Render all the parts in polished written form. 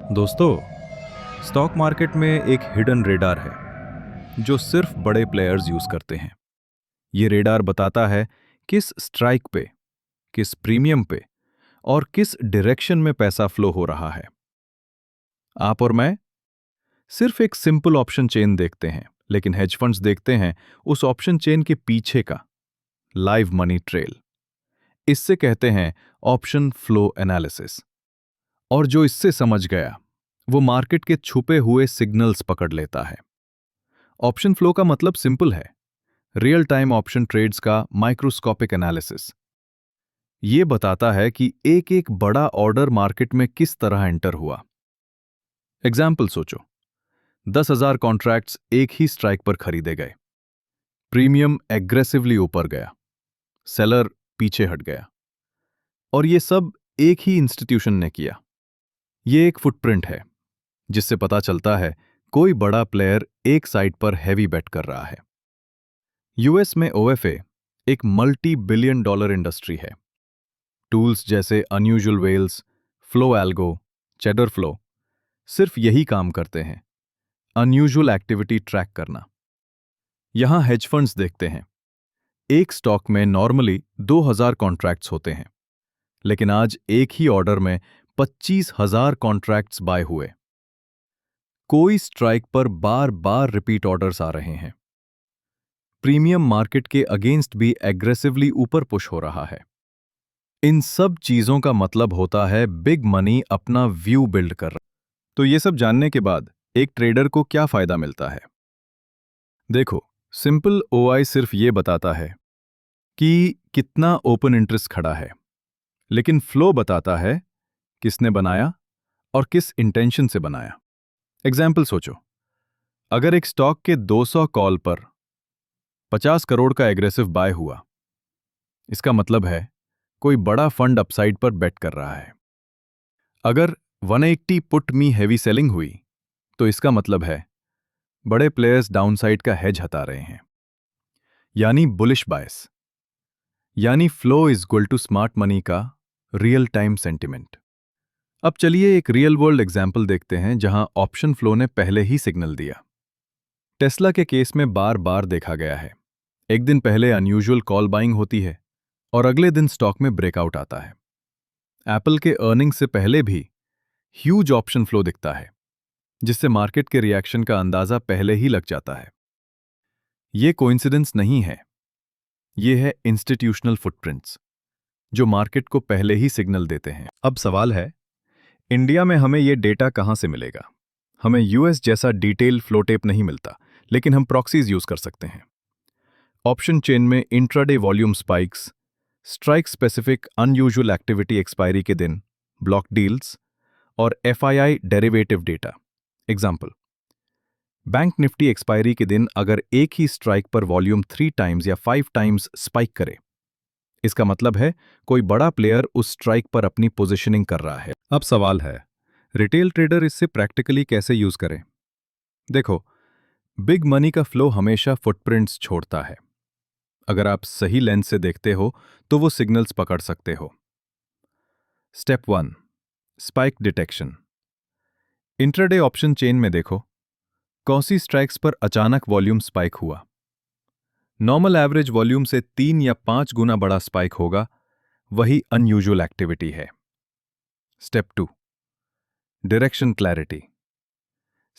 दोस्तों, stock market में एक हिडन रेडार है जो सिर्फ बड़े प्लेयर्स यूज करते हैं। ये रेडार बताता है किस स्ट्राइक पे, किस प्रीमियम पे और किस डायरेक्शन में पैसा फ्लो हो रहा है। आप और मैं सिर्फ एक सिंपल ऑप्शन चेन देखते हैं, लेकिन हेज फंड्स देखते हैं उस ऑप्शन चेन के पीछे का लाइव मनी ट्रेल। इससे कहते हैं ऑप्शन फ्लो एनालिसिस। और जो इससे समझ गया वो मार्केट के छुपे हुए सिग्नल्स पकड़ लेता है। ऑप्शन फ्लो का मतलब सिंपल है, रियल टाइम ऑप्शन ट्रेड्स का माइक्रोस्कोपिक एनालिसिस। ये बताता है कि एक एक बड़ा ऑर्डर मार्केट में किस तरह एंटर हुआ। एग्जाम्पल सोचो, 10,000 कॉन्ट्रैक्ट्स एक ही स्ट्राइक पर खरीदे गए। प्रीमियम एग्रेसिवली ऊपर गया, सेलर पीछे हट गया, और ये सब एक ही इंस्टीट्यूशन ने किया। ये एक फुटप्रिंट है जिससे पता चलता है कोई बड़ा प्लेयर एक साइड पर हैवी बेट कर रहा है। यूएस में ओएफए एक मल्टी बिलियन डॉलर इंडस्ट्री है। टूल्स जैसे unusual whales, flow algo, cheddar flow सिर्फ यही काम करते हैं, अनयूजुअल एक्टिविटी ट्रैक करना। यहां हेज फंड्स देखते हैं, एक स्टॉक में नॉर्मली 2,000 कॉन्ट्रैक्ट्स होते हैं, लेकिन आज एक ही ऑर्डर में 25,000 कॉन्ट्रैक्ट्स बाय हुए। कोई स्ट्राइक पर बार बार रिपीट ऑर्डर्स आ रहे हैं। प्रीमियम मार्केट के अगेंस्ट भी एग्रेसिवली ऊपर पुश हो रहा है। इन सब चीजों का मतलब होता है बिग मनी अपना व्यू बिल्ड कर रहा है। तो ये सब जानने के बाद एक ट्रेडर को क्या फायदा मिलता है? देखो, सिंपल ओआई सिर्फ ये बताता है कि कितना ओपन इंटरेस्ट खड़ा है, लेकिन फ्लो बताता है किसने बनाया और किस इंटेंशन से बनाया। एग्जाम्पल सोचो, अगर एक स्टॉक के 200 कॉल पर 50 करोड़ का एग्रेसिव बाय हुआ, इसका मतलब है कोई बड़ा फंड अपसाइड पर बेट कर रहा है। अगर 180 पुट मी हैवी सेलिंग हुई, तो इसका मतलब है बड़े प्लेयर्स डाउनसाइड का हेज हटा रहे हैं, यानी बुलिश बायस। यानी flow is equal to smart money का रियल टाइम सेंटिमेंट। अब चलिए एक रियल वर्ल्ड एग्जाम्पल देखते हैं जहां ऑप्शन फ्लो ने पहले ही सिग्नल दिया। टेस्ला के केस में बार बार देखा गया है, एक दिन पहले अनयूजुअल कॉल बाइंग होती है और अगले दिन स्टॉक में ब्रेकआउट आता है। एप्पल के अर्निंग से पहले भी ह्यूज ऑप्शन फ्लो दिखता है, जिससे मार्केट के रिएक्शन का अंदाजा पहले ही लग जाता है। ये कोइंसिडेंस नहीं है, ये है इंस्टीट्यूशनल फुटप्रिंट्स जो मार्केट को पहले ही सिग्नल देते हैं। अब सवाल है, इंडिया में हमें ये डेटा कहां से मिलेगा? हमें यूएस जैसा डिटेल फ्लो टेप नहीं मिलता, लेकिन हम प्रॉक्सीज यूज कर सकते हैं। ऑप्शन चेन में intraday volume spikes, strike specific unusual activity expiry के दिन, ब्लॉक डील्स और FII derivative data. Example, Bank Nifty expiry के दिन अगर एक ही स्ट्राइक पर वॉल्यूम 3 टाइम्स या 5 टाइम्स स्पाइक करे, इसका मतलब है कोई बड़ा प्लेयर उस स्ट्राइक पर अपनी पोजीशनिंग कर रहा है। अब सवाल है, रिटेल ट्रेडर इससे प्रैक्टिकली कैसे यूज करें? देखो, बिग मनी का फ्लो हमेशा फुटप्रिंट्स छोड़ता है। अगर आप सही लेंस से देखते हो तो वो सिग्नल्स पकड़ सकते हो। Step 1, spike detection. Intraday option chain में देखो कौन सी स्ट्राइक्स पर अचानक वॉल्यूम स्पाइक हुआ। नॉर्मल एवरेज वॉल्यूम से 3 या 5 गुना बड़ा स्पाइक होगा, वही अनयूजुअल एक्टिविटी है। Step 2, direction clarity.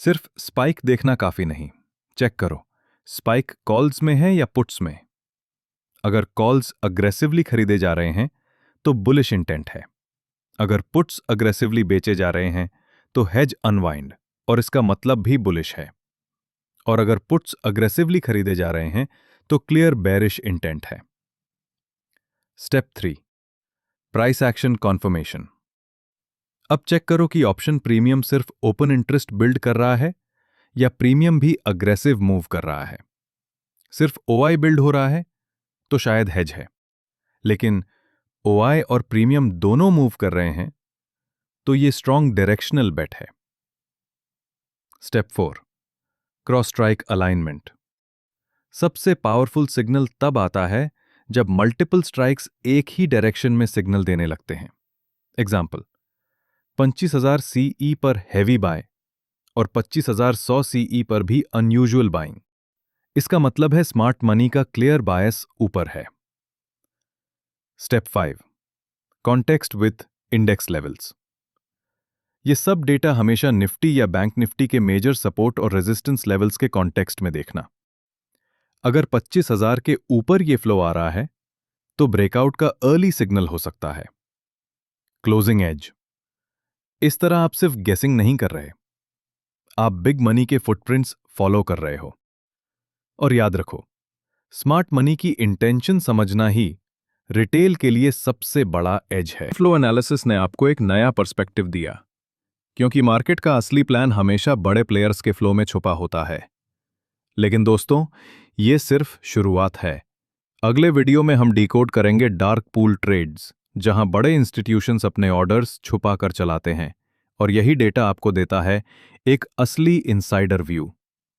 सिर्फ स्पाइक देखना काफी नहीं, चेक करो स्पाइक कॉल्स में है या पुट्स में। अगर कॉल्स अग्रेसिवली खरीदे जा रहे हैं तो बुलिश इंटेंट है। अगर पुट्स अग्रेसिवली बेचे जा रहे हैं तो हेज अनवाइंड और इसका मतलब भी बुलिश है। और अगर पुट्स अग्रेसिवली खरीदे जा रहे हैं तो क्लियर बेरिश इंटेंट है। Step 3, price action conformation. अब चेक करो कि ऑप्शन प्रीमियम सिर्फ ओपन इंटरेस्ट बिल्ड कर रहा है या प्रीमियम भी अग्रेसिव मूव कर रहा है। सिर्फ ओआई बिल्ड हो रहा है तो शायद हेज है, लेकिन ओआई और प्रीमियम दोनों मूव कर रहे हैं तो ये स्ट्रॉन्ग डायरेक्शनल बेट है। Step 4, cross strike alignment. सबसे पावरफुल सिग्नल तब आता है जब मल्टीपल स्ट्राइक्स एक ही डायरेक्शन में सिग्नल देने लगते हैं। एग्जाम्पल, 25,000 सीई पर हैवी बाय और 25,100 सीई पर भी अनयूजुअल बाइंग। इसका मतलब है स्मार्ट मनी का क्लियर बायस ऊपर है। Step 5, context with index levels. ये सब डेटा हमेशा निफ्टी या बैंक निफ्टी के मेजर सपोर्ट और रेजिस्टेंस लेवल्स के कॉन्टेक्स्ट में देखना। अगर 25,000 के ऊपर ये फ्लो आ रहा है तो ब्रेकआउट का अर्ली सिग्नल हो सकता है। Closing edge. इस तरह आप सिर्फ गेसिंग नहीं कर रहे, आप बिग मनी के फुटप्रिंट्स फॉलो कर रहे हो। और याद रखो, स्मार्ट मनी की इंटेंशन समझना ही रिटेल के लिए सबसे बड़ा एज है। फ्लो एनालिसिस ने आपको एक नया पर्सपेक्टिव दिया, क्योंकि मार्केट का असली प्लान हमेशा बड़े प्लेयर्स के फ्लो में छुपा होता है। लेकिन दोस्तों, ये सिर्फ शुरुआत है। अगले वीडियो में हम डिकोड करेंगे डार्क पूल ट्रेड्स, जहां बड़े इंस्टीट्यूशंस अपने ऑर्डर्स छुपा कर चलाते हैं, और यही डेटा आपको देता है एक असली इनसाइडर व्यू।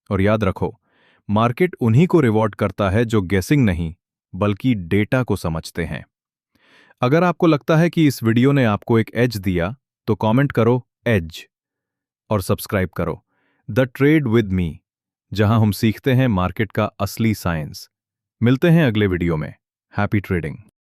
और याद रखो, मार्केट उन्हीं को रिवॉर्ड करता है जो गेसिंग नहीं, बल्कि डेटा को समझते हैं। अगर आपको लगता है कि इस वीडियो ने आपको एक एज दिया, तो कमेंट करो एज और सब्सक्राइब करो द ट्रेड विद मी, जहां हम सीखते हैं मार्केट का असली साइंस। मिलते हैं अगले वीडियो में। Happy trading.